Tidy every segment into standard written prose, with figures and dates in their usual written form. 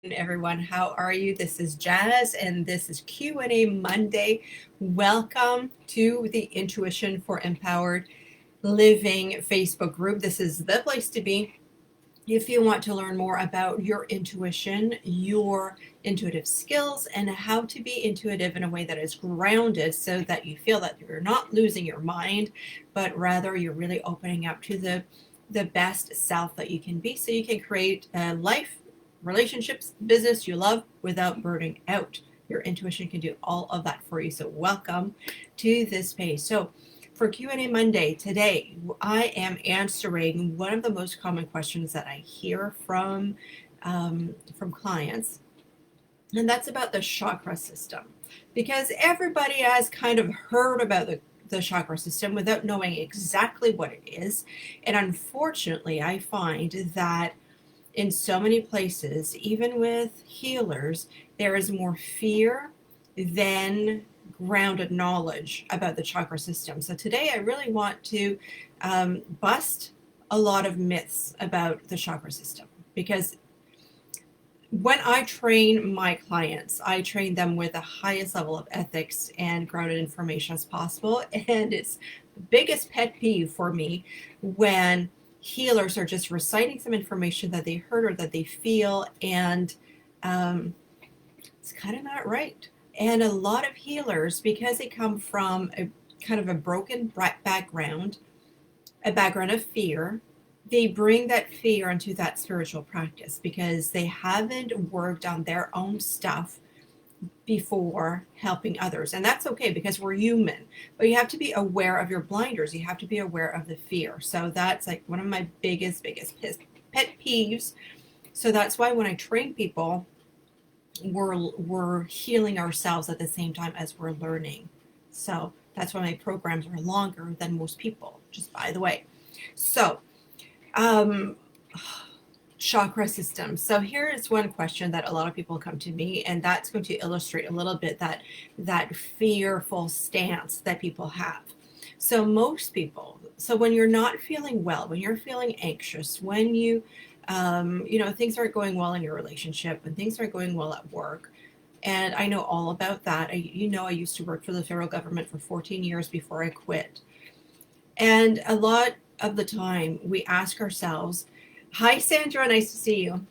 Everyone, how are you? This is Jazz and this is Q&A Monday. Welcome to the Intuition for Empowered Living Facebook group. This is the place to be if you want to learn more about your intuition, your intuitive skills, and how to be intuitive in a way that is grounded so that you feel that you're not losing your mind, but rather you're really opening up to the best self that you can be so you can create a life, relationships, business you love without burning out. Your intuition can do all of that for you. So welcome to this space. So for Q&A Monday today, I am answering one of the most common questions that I hear from clients, and that's about the chakra system, because everybody has kind of heard about the chakra system without knowing exactly what it is. And unfortunately, I find that in so many places, even with healers, there is more fear than grounded knowledge about the chakra system. So today I really want to bust a lot of myths about the chakra system, because when I train my clients, I train them with the highest level of ethics and grounded information as possible. And it's the biggest pet peeve for me when healers are just reciting some information that they heard or that they feel, and it's kind of not right. And a lot of healers, because they come from a kind of a broken background, a background of fear, they bring that fear into that spiritual practice because they haven't worked on their own stuff before helping others. And that's okay because we're human, but you have to be aware of your blinders. You have to be aware of the fear. So that's like one of my biggest pet peeves. So that's why when I train people, we're healing ourselves at the same time as we're learning. So that's why my programs are longer than most people, just by the way. So chakra system. So here is one question that a lot of people come to me, and that's going to illustrate a little bit that fearful stance that people have. So most people, so when you're not feeling well, when you're feeling anxious, when you things aren't going well in your relationship, when things aren't going well at work, and I know all about that. I used to work for the federal government for 14 years before I quit. And a lot of the time we ask ourselves, hi, Sandra, nice to see you.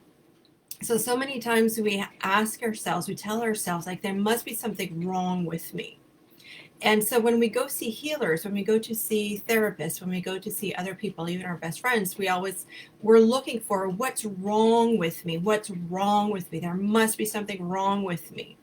So many times we ask ourselves, we tell ourselves, like, there must be something wrong with me. And so when we go see healers, when we go to see therapists, when we go to see other people, even our best friends, we're looking for what's wrong with me? What's wrong with me? There must be something wrong with me.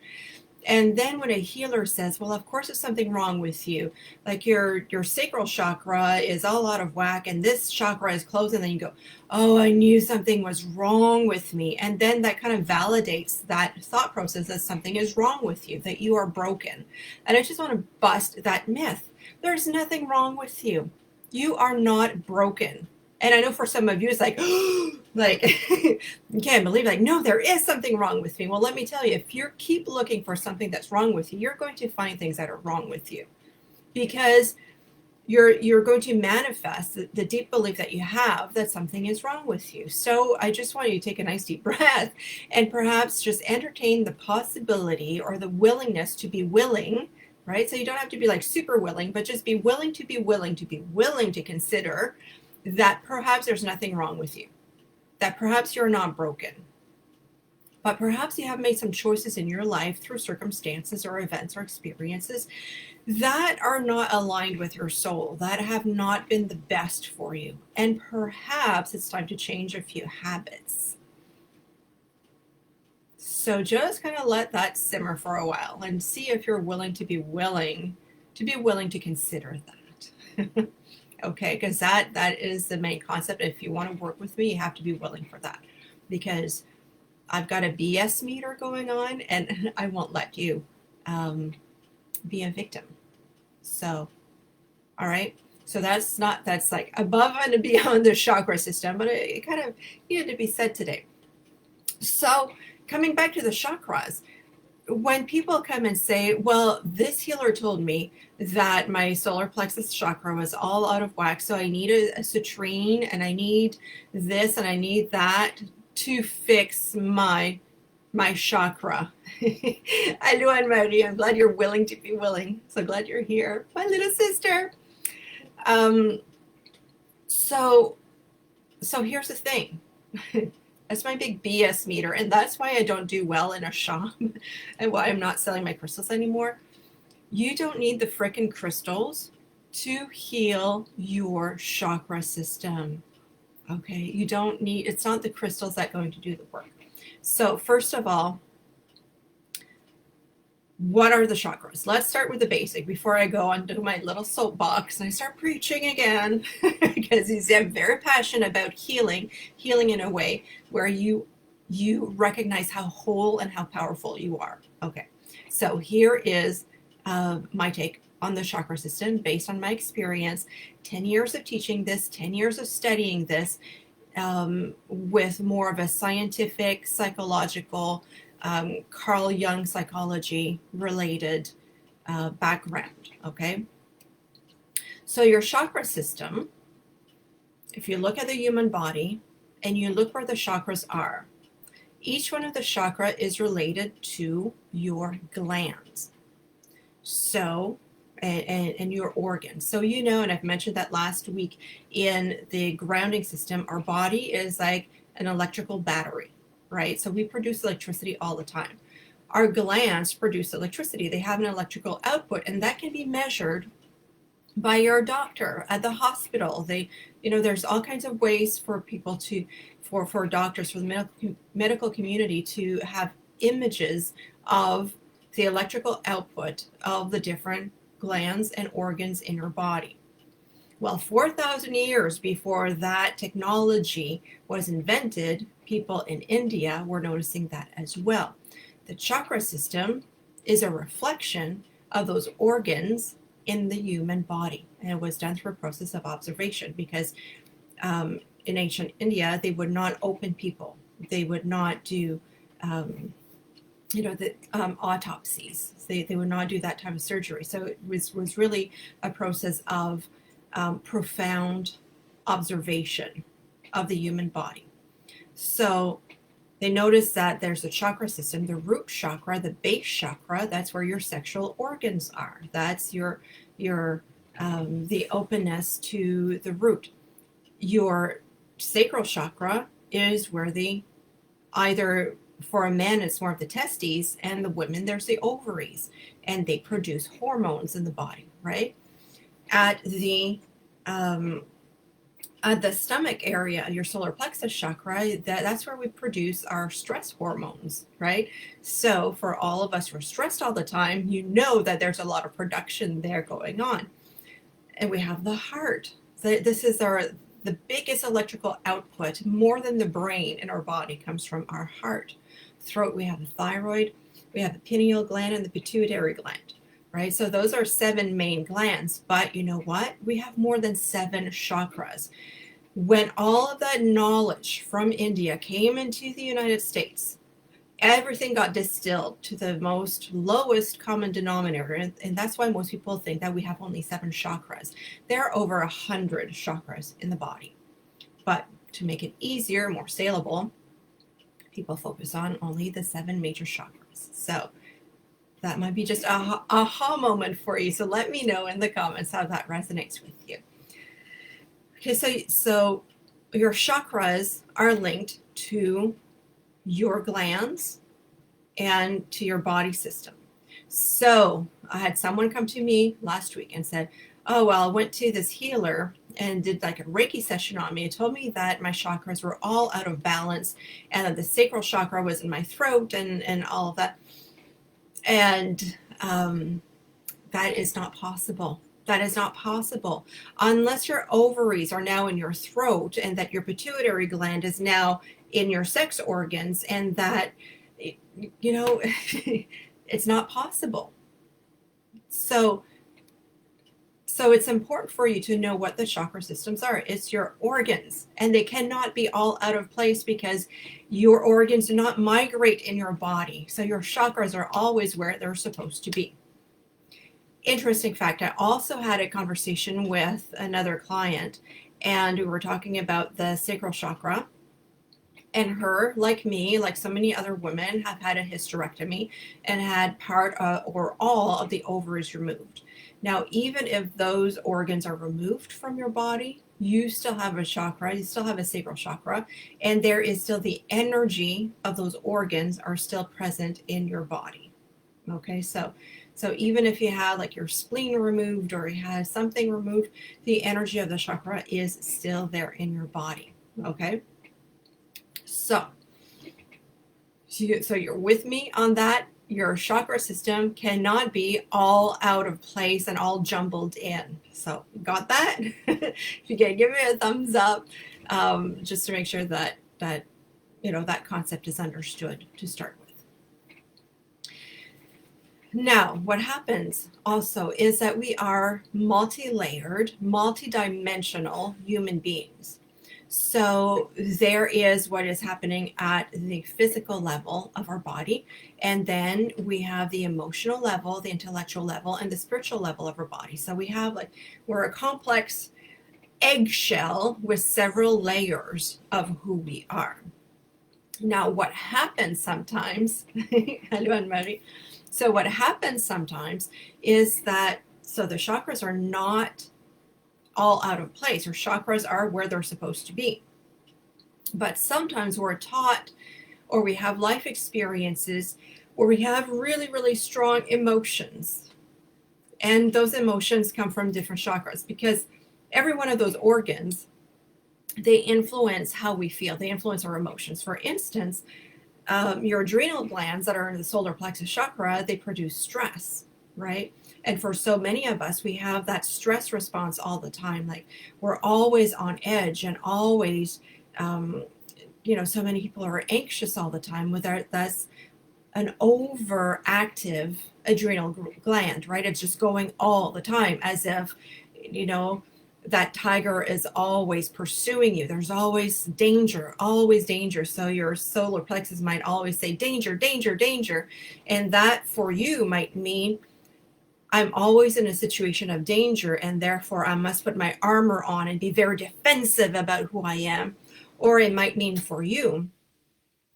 And then when a healer says, well, of course there's something wrong with you, like your sacral chakra is all out of whack and this chakra is closed, and then you go, oh, I knew something was wrong with me. And then that kind of validates that thought process that something is wrong with you, that you are broken. And I just want to bust that myth. There's nothing wrong with you. You are not broken. And I know for some of you, it's like, like, you can't believe, like, no, there is something wrong with me. Well, let me tell you, if you keep looking for something that's wrong with you, you're going to find things that are wrong with you, because you're going to manifest the deep belief that you have that something is wrong with you. So I just want you to take a nice deep breath and perhaps just entertain the possibility or the willingness to be willing, right? So you don't have to be like super willing, but just be willing to be willing to be willing to consider that perhaps there's nothing wrong with you, that perhaps you're not broken, but perhaps you have made some choices in your life through circumstances or events or experiences that are not aligned with your soul, that have not been the best for you. And perhaps it's time to change a few habits. So just kind of let that simmer for a while and see if you're willing to consider that. Okay, because that is the main concept. If you want to work with me, you have to be willing for that, because I've got a BS meter going on and I won't let you be a victim. So, all right. So that's like above and beyond the chakra system, but it kind of needed to be said today. So coming back to the chakras, when people come and say, well, this healer told me that my solar plexus chakra was all out of whack, so I need a citrine and I need this and I need that to fix my my chakra. Hello, Anne-Marie. I'm glad you're willing to be willing. So glad you're here, my little sister. Um, so here's the thing. That's my big BS meter, and that's why I don't do well in a shop and why I'm not selling my crystals anymore. You don't need the frickin' crystals to heal your chakra system. Okay, you don't need, it's not the crystals that are going to do the work. So first of all, what are the chakras? Let's start with the basic before I go onto my little soapbox and I start preaching again, because I'm very passionate about healing in a way where you recognize how whole and how powerful you are. Okay, so here is my take on the chakra system based on my experience, 10 years of teaching this, 10 years of studying this, with more of a scientific, psychological, Carl Jung psychology related background. Okay, so your chakra system, if you look at the human body and you look where the chakras are, each one of the chakra is related to your glands. So, and your organs. So, you know, and I've mentioned that last week, in the grounding system, our body is like an electrical battery, right? So we produce electricity all the time. Our glands produce electricity. They have an electrical output, and that can be measured by your doctor at the hospital. They, you know, there's all kinds of ways for people to, for doctors, for the medical community to have images of the electrical output of the different glands and organs in your body. Well, 4,000 years before that technology was invented, people in India were noticing that as well. The chakra system is a reflection of those organs in the human body, and it was done through a process of observation, because in ancient India, they would not open people. They would not do autopsies. They would not do that type of surgery. So it was really a process of profound observation of the human body. So they noticed that there's a chakra system, the root chakra, the base chakra. That's where your sexual organs are. That's your the openness to the root. Your sacral chakra is where either for a man it's more of the testes, and the women there's the ovaries, and they produce hormones in the body, right? At the stomach area, your solar plexus chakra, that's where we produce our stress hormones, right? So for all of us who are stressed all the time, you know that there's a lot of production there going on. And we have the heart. This is the biggest electrical output, more than the brain in our body, comes from our heart. Throat, we have the thyroid, we have the pineal gland, and the pituitary gland, right? So those are 7 main glands, but you know what? We have more than 7 chakras. When all of that knowledge from India came into the United States, everything got distilled to the most lowest common denominator, and that's why most people think that we have only 7 chakras. There are over 100 chakras in the body, but to make it easier, more saleable, people focus on only the 7 major chakras. So that might be just a aha moment for you. So let me know in the comments how that resonates with you. Okay, so your chakras are linked to your glands and to your body system. So I had someone come to me last week and said, oh, well, I went to this healer and did like a Reiki session on me. It told me that my chakras were all out of balance, and that the sacral chakra was in my throat and all of that. And that is not possible. That is not possible unless your ovaries are now in your throat, and that your pituitary gland is now in your sex organs, and that, you know, it's not possible. So it's important for you to know what the chakra systems are. It's your organs, and they cannot be all out of place, because your organs do not migrate in your body. So your chakras are always where they're supposed to be. Interesting fact, I also had a conversation with another client, and we were talking about the sacral chakra. And her, like me, like so many other women, have had a hysterectomy and had part of, or all of the ovaries removed. Now, even if those organs are removed from your body, you still have a chakra, you still have a sacral chakra, and there is still the energy of those organs are still present in your body. Okay, so even if you have like your spleen removed or you have something removed, the energy of the chakra is still there in your body. Okay, so you're with me on that. Your chakra system cannot be all out of place and all jumbled in. So got that? If you can give me a thumbs up, just to make sure that that concept is understood to start with. Now, what happens also is that we are multi-layered, multi-dimensional human beings. So there is what is happening at the physical level of our body, and then we have the emotional level, the intellectual level, and the spiritual level of our body. So we're a complex eggshell with several layers of who we are. Now, what happens sometimes, hello, Anne-Marie. So what happens sometimes is that, so the chakras are not all out of place, or chakras are where they're supposed to be. But sometimes we're taught, or we have life experiences where we have really, really strong emotions. And those emotions come from different chakras, because every one of those organs, they influence how we feel. They influence our emotions. For instance, your adrenal glands that are in the solar plexus chakra, they produce stress, right? And for so many of us, we have that stress response all the time. Like we're always on edge and always, so many people are anxious all the time that's an overactive adrenal gland, right? It's just going all the time as if, that tiger is always pursuing you. There's always danger, always danger. So your solar plexus might always say danger, danger, danger. And that for you might mean I'm always in a situation of danger, and therefore I must put my armor on and be very defensive about who I am. Or it might mean for you,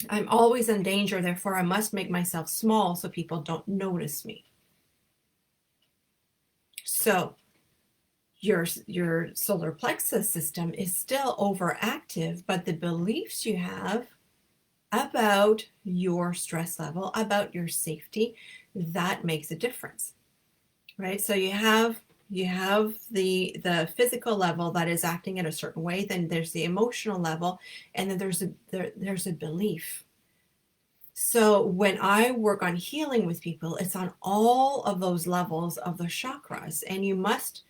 I'm always in danger, therefore I must make myself small so people don't notice me. So your solar plexus system is still overactive, but the beliefs you have about your stress level, about your safety, that makes a difference, right? So you have the physical level that is acting in a certain way, then there's the emotional level, and then there's a belief. So when I work on healing with people, it's on all of those levels of the chakras, and you must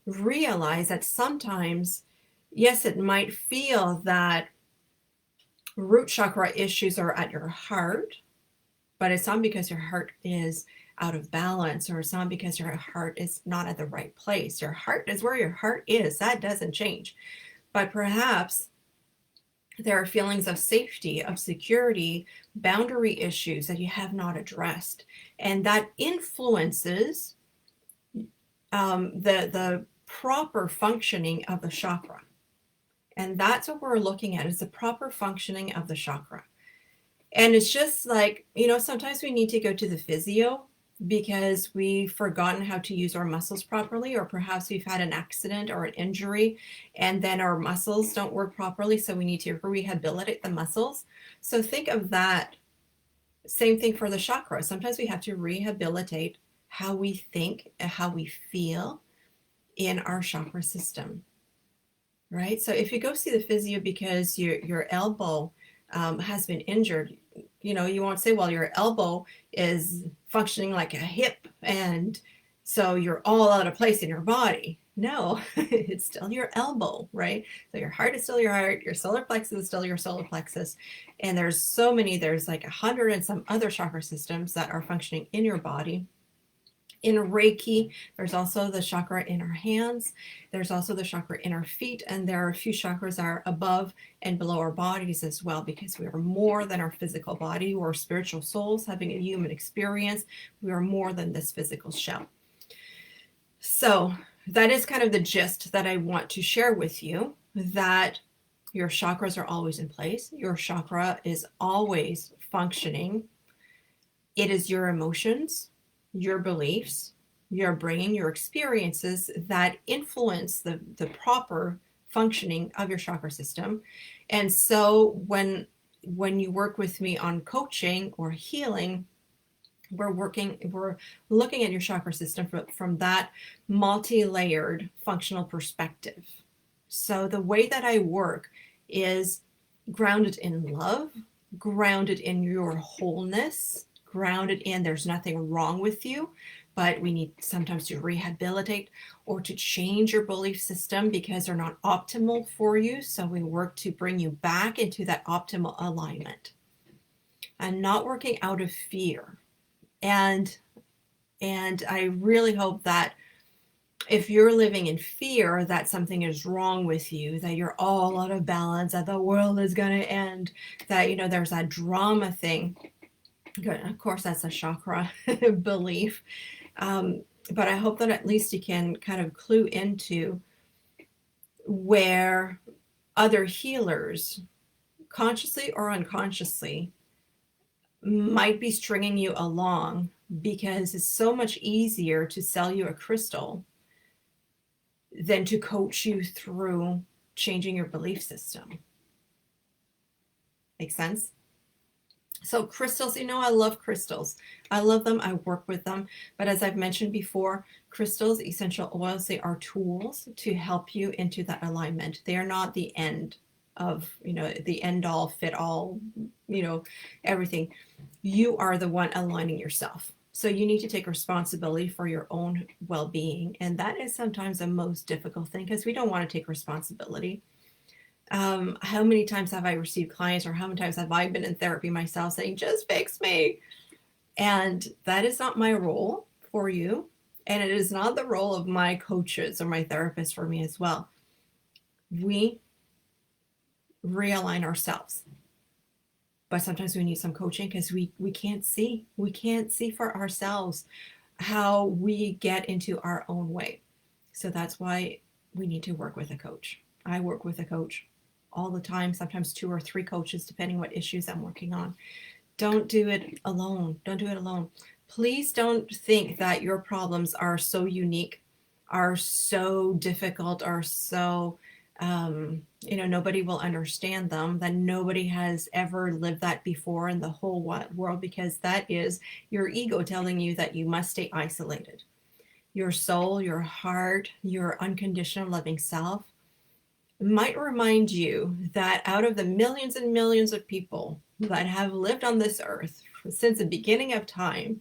realize that sometimes, yes, it might feel that root chakra issues are at your heart, but it's not because your heart is out of balance, or it's not because your heart is not at the right place. Your heart is where your heart is. That doesn't change. But perhaps there are feelings of safety, of security, boundary issues that you have not addressed. And that influences the proper functioning of the chakra. And that's what we're looking at, is the proper functioning of the chakra. And it's just like, sometimes we need to go to the physio because we've forgotten how to use our muscles properly, or perhaps we've had an accident or an injury and then our muscles don't work properly, so we need to rehabilitate the muscles. So think of that. Same thing for the chakra. Sometimes we have to rehabilitate how we think and how we feel in our chakra system, right? So if you go see the physio because your elbow has been injured, you won't say, well, your elbow is functioning like a hip, and so you're all out of place in your body. No, it's still your elbow, right? So your heart is still your heart, your solar plexus is still your solar plexus. And there's like 100 and some other chakra systems that are functioning in your body. In Reiki, there's also the chakra in our hands. There's also the chakra in our feet. And there are a few chakras that are above and below our bodies as well, because we are more than our physical body. We're spiritual souls having a human experience. We are more than this physical shell. So that is kind of the gist that I want to share with you, that Your chakras are always in place. Your chakra is always functioning. It is your emotions, your beliefs, your brain, your experiences that influence the proper functioning of your chakra system. And so when you work with me on coaching or healing, we're looking at your chakra system from that multi-layered functional perspective. So the way that I work is grounded in love, grounded in your wholeness, grounded in there's nothing wrong with you, but we need sometimes to rehabilitate or to change your belief system because they're not optimal for you. So we work to bring you back into that optimal alignment. I'm not working out of fear. And I really hope that if you're living in fear that something is wrong with you, that you're all out of balance, that the world is going to end, that, there's that drama thing. Good. Of course, that's a chakra belief. But I hope that at least you can kind of clue into where other healers, consciously or unconsciously, might be stringing you along because it's so much easier to sell you a crystal than to coach you through changing your belief system. Make sense? So crystals, I love crystals. I love them. I work with them. But as I've mentioned before, crystals, essential oils, they are tools to help you into that alignment. They are not the end of, the end all, fit all, everything. You are the one aligning yourself. So you need to take responsibility for your own well-being. And that is sometimes the most difficult thing because we don't want to take responsibility. How many times have I received clients or how many times have I been in therapy myself saying, just fix me? And that is not my role for you. And it is not the role of my coaches or my therapists for me as well. We realign ourselves. But sometimes we need some coaching because we can't see. We can't see for ourselves how we get into our own way. So that's why we need to work with a coach. I work with a coach all the time, sometimes 2 or 3 coaches, depending what issues I'm working on. Don't do it alone. Don't do it alone. Please don't think that your problems are so unique, are so difficult, are so nobody will understand them, that nobody has ever lived that before in the whole world, because that is your ego telling you that you must stay isolated. Your soul, your heart, your unconditional loving self might remind you that out of the millions and millions of people that have lived on this earth since the beginning of time,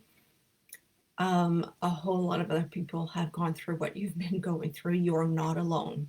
a whole lot of other people have gone through what you've been going through. You're not alone.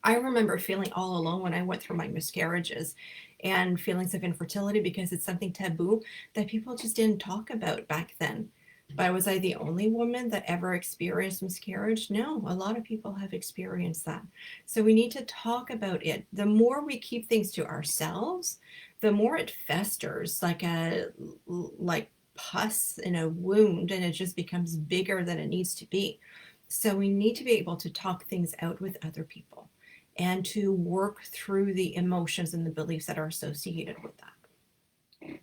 I remember feeling all alone when I went through my miscarriages and feelings of infertility because it's something taboo that people just didn't talk about back then. But was I the only woman that ever experienced miscarriage? No, a lot of people have experienced that. So we need to talk about it. The more we keep things to ourselves, the more it festers like pus in a wound, and it just becomes bigger than it needs to be. So we need to be able to talk things out with other people and to work through the emotions and the beliefs that are associated with that.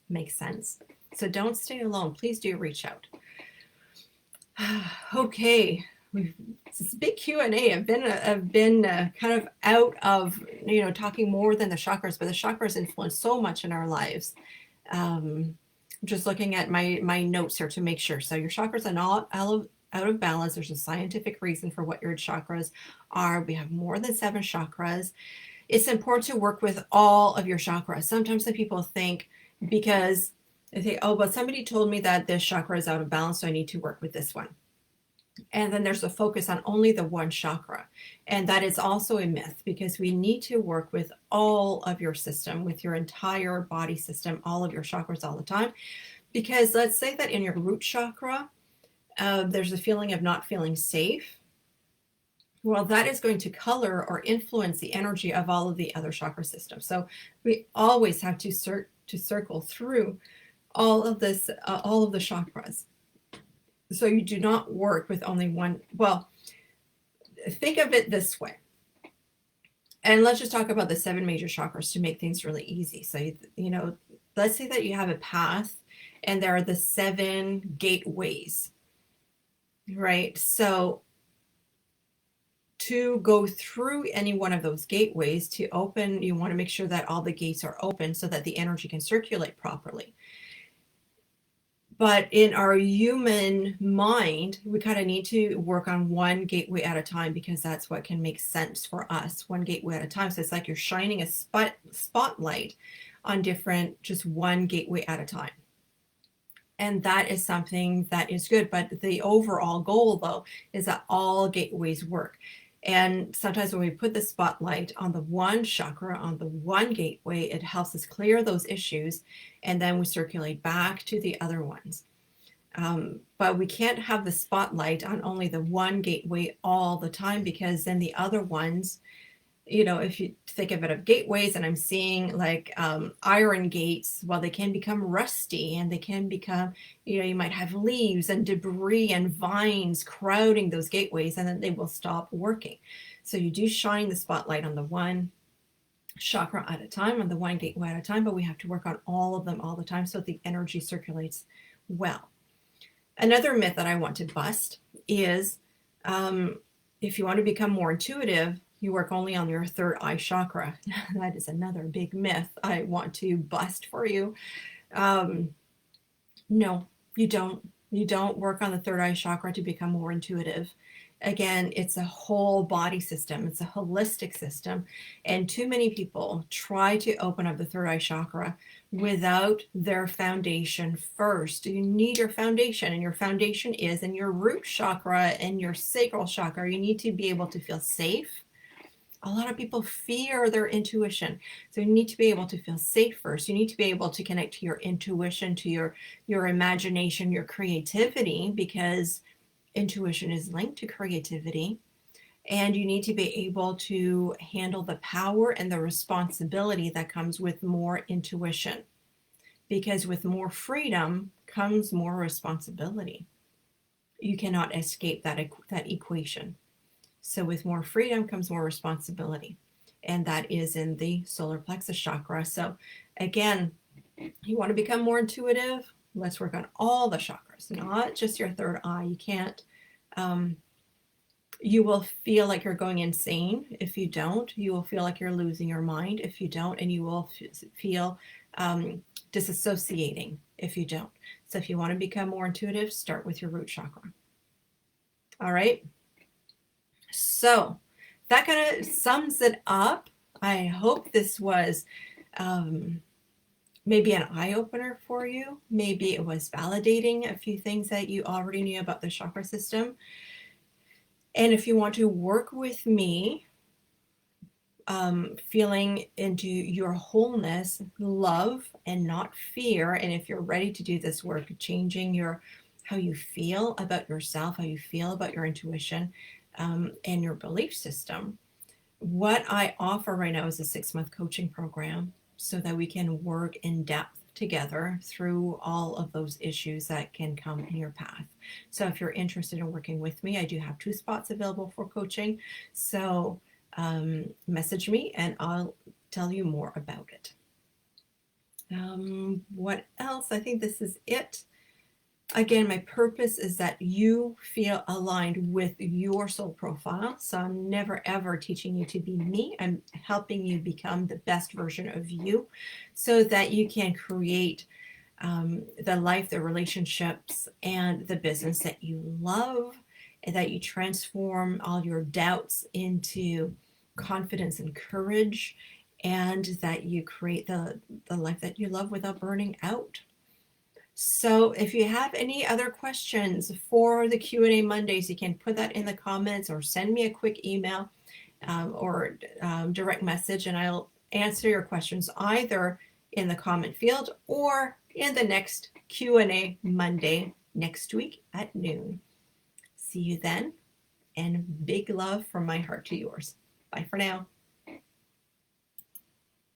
Makes sense? So don't stay alone. Please do reach out. Okay, it's a big Q&A. I've been kind of out of talking more than the chakras, but the chakras influence so much in our lives. Just looking at my notes here to make sure. So your chakras are not out of balance. There's a scientific reason for what your chakras are. We have more than 7 chakras. It's important to work with all of your chakras. Sometimes some people think, because they think, oh, but somebody told me that this chakra is out of balance, so I need to work with this one. And then there's a focus on only the one chakra. And that is also a myth, because we need to work with all of your system, with your entire body system, all of your chakras all the time. Because let's say that in your root chakra, there's a feeling of not feeling safe. Well, that is going to color or influence the energy of all of the other chakra systems. So we always have to circle through all of this, all of the chakras. So you do not work with only one. Well, think of it this way. And let's just talk about the 7 major chakras to make things really easy. So, you know, let's say that you have a path and there are the 7 gateways, right? So to go through any one of those gateways to open, you want to make sure that all the gates are open so that the energy can circulate properly. But in our human mind, we kind of need to work on one gateway at a time because that's what can make sense for us, one gateway at a time. So it's like you're shining a spotlight on just one gateway at a time. And that is something that is good. But the overall goal, though, is that all gateways work. And sometimes when we put the spotlight on the one chakra, on the one gateway, it helps us clear those issues. And then we circulate back to the other ones. But we can't have the spotlight on only the one gateway all the time, because then the other ones, you know, if you think of it of gateways, and I'm seeing like iron gates, well, they can become rusty and they can become, you know, you might have leaves and debris and vines crowding those gateways, and then they will stop working. So you do shine the spotlight on the one chakra at a time, on the one gateway at a time, but we have to work on all of them all the time so the energy circulates well. Another myth that I want to bust is if you want to become more intuitive, you work only on your third eye chakra. That is another big myth I want to bust for you. No, you don't. You don't work on the third eye chakra to become more intuitive. Again, it's a whole body system. It's a holistic system. And too many people try to open up the third eye chakra without their foundation first. You need your foundation, and your foundation is in your root chakra and your sacral chakra. You need to be able to feel safe. A lot of people fear their intuition. So you need to be able to feel safe first. You need to be able to connect to your intuition, to your imagination, your creativity, because intuition is linked to creativity. And you need to be able to handle the power and the responsibility that comes with more intuition. Because with more freedom comes more responsibility. You cannot escape that equation. So with more freedom comes more responsibility. And that is in the solar plexus chakra. So again, you want to become more intuitive? Let's work on all the chakras, not just your third eye. You can't, you will feel like you're going insane if you don't. You will feel like you're losing your mind if you don't. And you will feel disassociating if you don't. So if you want to become more intuitive, start with your root chakra. All right. So that kind of sums it up. I hope this was maybe an eye-opener for you. Maybe it was validating a few things that you already knew about the chakra system. And if you want to work with me, feeling into your wholeness, love, and not fear, and if you're ready to do this work, changing how you feel about yourself, how you feel about your intuition, and your belief system, what I offer right now is a 6-month coaching program so that we can work in depth together through all of those issues that can come in your path. So if you're interested in working with me, I do have 2 spots available for coaching. So message me and I'll tell you more about it. What else? I think this is it. Again, my purpose is that you feel aligned with your soul profile. So I'm never, ever teaching you to be me. I'm helping you become the best version of you so that you can create the life, the relationships, and the business that you love, and that you transform all your doubts into confidence and courage, and that you create the life that you love without burning out. So if you have any other questions for the Q&A Mondays, you can put that in the comments or send me a quick email or direct message, and I'll answer your questions either in the comment field or in the next Q&A Monday next week at noon. See you then, and big love from my heart to yours. Bye for now.